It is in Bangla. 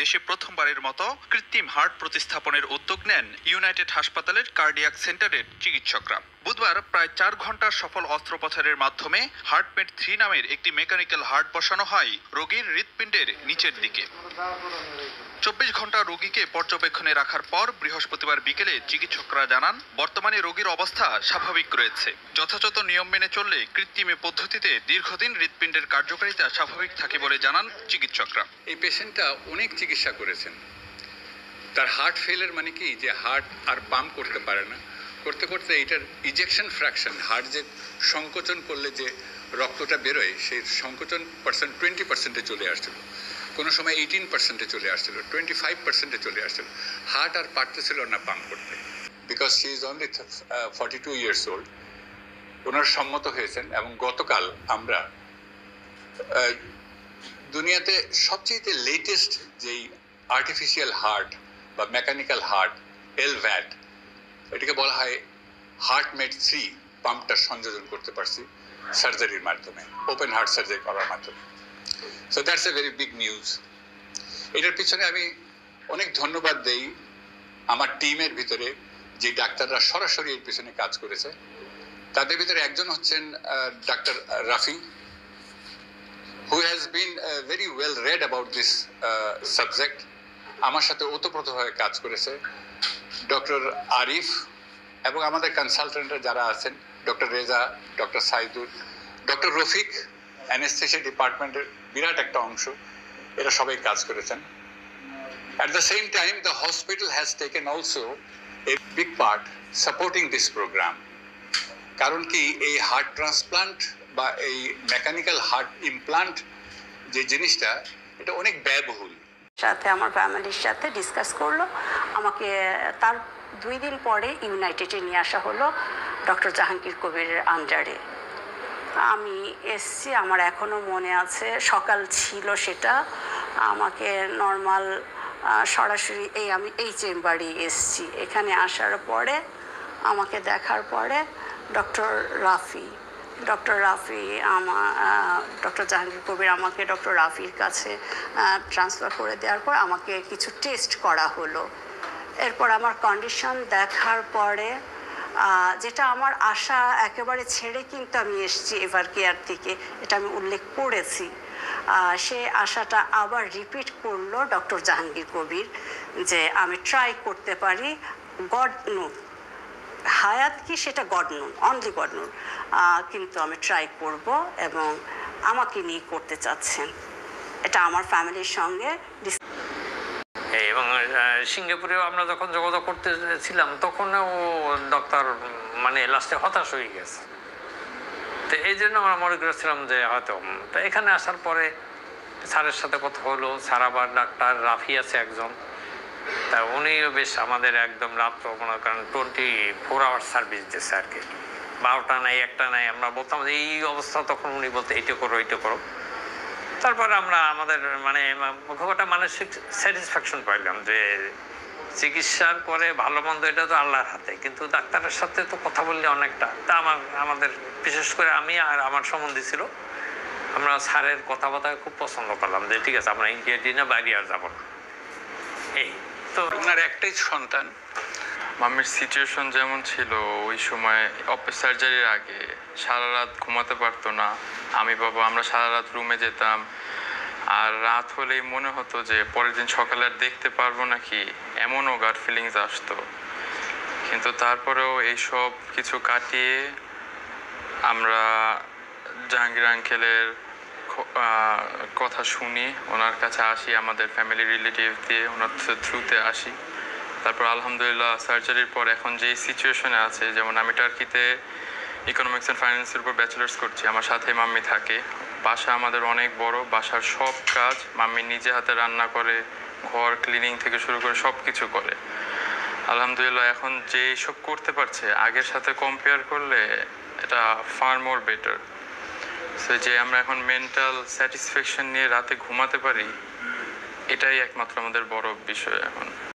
দেশে প্রথমবারের মতো কৃত্রিম হার্ট প্রতিস্থাপনের উদ্যোগ নেন ইউনাইটেড হাসপাতালের কার্ডিয়াক সেন্টারের চিকিৎসকরা। বুধবার প্রায় 4 ঘন্টার সফল অস্ত্রোপচারের মাধ্যমে হার্টমেট 3 নামের একটি মেকানিক্যাল হার্ট বসানো হয় রোগীর হৃৎপিণ্ডের নিচের দিকে। 24 ঘন্টা রোগীকে পর্যবেক্ষণে রাখার পর বৃহস্পতিবার বিকেলে চিকিৎসকরা জানান, বর্তমানে রোগীর অবস্থা স্বাভাবিক রয়েছে। যথাযথ নিয়ম মেনে চললে কৃত্রিম পদ্ধতিতে দীর্ঘদিন হৃৎপিণ্ডের কার্যকারিতা স্বাভাবিক থাকে বলে জানান চিকিৎসকরা। এই পেশেন্টটা অনেক চিকিৎসা করেছেন। তার হার্ট ফেলের মানে কি, যে হার্ট আর পাম্প করতে পারে না, করতে করতে এটার ইজেকশন ফ্র্যাকশন, হার্ট যে সংকোচন করলে যে রক্তটা বেরোয়, সেই সংকোচন পার্সেন্ট 20% চলে আসছিল, কোনো সময় 18% চলে আসছিল, 25% চলে আসছিল। হার্ট আর পারতেছিল না পাম্প করতে, because she is only 42 years old. ওনার সম্মত হয়েছেন এবং গতকাল আমরা দুনিয়াতে সবচেয়ে লেটেস্ট যেই আর্টিফিশিয়াল হার্ট বা মেকানিক্যাল হার্ট এলভ্যাট, এটাকে বলা হয় হার্টমেট 3 পাম্পটা সংযোজন করতে পারছি সার্জারির মাধ্যমে, ওপেন হার্ট সার্জারি করার মাধ্যমে। So that's a very big news. এটার পিছনে আমি অনেক ধন্যবাদ দেই আমার টিমের ভিতরে যে ডাক্তাররা সরাসরি এর পিছনে কাজ করেছে। তাদের ভিতরে একজন হচ্ছেন doctor Rafi, who has been very well read about this subject, আমার সাথে ওতপ্রোতভাবে কাজ করেছে। ডক্টর আরিফ এবং আমাদের কনসালটেন্টরা যারা আছেন, doctor Reza, doctor Saidul, doctor Rafiq, anaesthesia ডিপার্টমেন্টের বিরাট একটা অংশ, এরা সবাই কাজ করেছেন। At the same time, the hospital has taken also a big part supporting this program. কারণ কি, এই হার্ট ট্রান্সপ্লান্ট বা এই মেকানিক্যাল হার্ট ইমপ্লান্ট যে জিনিসটা, এটা অনেক ব্যয়বহুল। সাথে আমার ফ্যামিলির সাথে ডিসকাস করলো, আমাকে তার 2 দিন পরে ইউনাইটেডে নিয়ে আসা হলো ডক্টর জাহাঙ্গীর কবিরের আন্ডারে। আমি এসছি, আমার এখনও মনে আছে, সকাল ছিল সেটা। আমাকে নর্মাল সরাসরি আমি এই চেম্বারে এসছি। এখানে আসার পরে আমাকে দেখার পরে ডক্টর রাফি ডক্টর জাহাঙ্গীর কবির আমাকে ডক্টর রাফির কাছে ট্রান্সফার করে দেওয়ার পর আমাকে কিছু টেস্ট করা হলো। এরপর আমার কন্ডিশন দেখার পরে, যেটা আমার আশা একেবারে ছেড়ে কিন্তু আমি এসেছি এভার কেয়ার থেকে, এটা আমি উল্লেখ করেছি। সে আশাটা আবার রিপিট করলো ডক্টর জাহাঙ্গীর কবির, যে আমি ট্রাই করতে পারি, গড নোন হায়াত কি সেটা god known, only god known, কিন্তু আমি ট্রাই করব এবং আমাকে নিয়ে করতে চাচ্ছেন। এটা আমার ফ্যামিলির সঙ্গে। এবং সিঙ্গাপুরেও আমরা যখন যোগাযোগ করতেছিলাম, তখনও ডক্টর মানে লাস্টে হতাশ হয়ে গেছে। তো এই জন্য আমরা মনে করেছিলাম যে হয়তো, তো এখানে আসার পরে স্যারের সাথে কথা হলো। স্যার আবার ডাক্তার রাফি আছে একজন, তা উনিও বেশ আমাদের একদম রাত্র মনে করেন 24 আওয়ার সার্ভিস দিচ্ছে আর কি, 12টা নাই 1টা নাই। আমরা বলতাম যে এই অবস্থা, তখন উনি বলতে এইটা করো এইটা করো। তারপরে আমরা আমাদের মানে খুব একটা মানসিক স্যাটিসফ্যাকশন পাইলাম যে চিকিৎসার পরে ভালো মন্দ এটা তো আল্লাহর হাতে, কিন্তু ডাক্তারের সাথে তো কথা বললে অনেকটা। তা আমাদের বিশেষ করে আমি আর আমার সম্বন্ধী ছিল, আমরা স্যারের কথাবার্তা খুব পছন্দ করলাম যে ঠিক আছে, আমরা ইন্ডিয়া দিনে বাইরে আর যাবো না। এই তো ওনার একটাই সন্তান। মাম্মির সিচুয়েশন যেমন ছিল ওই সময় সার্জারির আগে, সারা রাত ঘুমাতে পারতো না। আমরা সারা রাত রুমে যেতাম, আর রাত হলেই মনে হতো যে পরের দিন সকালে আর দেখতে পারবো নাকি, এমনও গাট ফিলিংস আসতো। কিন্তু তারপরেও এইসব কিছু কাটিয়ে আমরা জাহাঙ্গীর আঙ্কেলের কথা শুনি, ওনার কাছে আসি, আমাদের ফ্যামিলি রিলেটিভ দিয়ে ওনার থ্রুতে আসি। তারপর আলহামদুলিল্লাহ সার্জারির পর এখন যে সিচুয়েশনে আছে, যেমন আমি টার্কিতে ইকোনমিক্স অ্যান্ড ফাইন্যান্সের উপর ব্যাচেলার্স করছি, আমার সাথে মাম্মি থাকে। বাসা আমাদের অনেক বড়, বাসার সব কাজ মাম্মি নিজে হাতে রান্না করে, ঘর ক্লিনিং থেকে শুরু করে সব কিছু করে। আলহামদুলিল্লাহ এখন যে সব করতে পারছে, আগের সাথে কম্পেয়ার করলে এটা ফার মোর বেটার। সো যে আমরা এখন মেন্টাল স্যাটিসফ্যাকশন নিয়ে রাতে ঘুমাতে পারি, এটাই একমাত্র আমাদের বড় বিষয় এখন।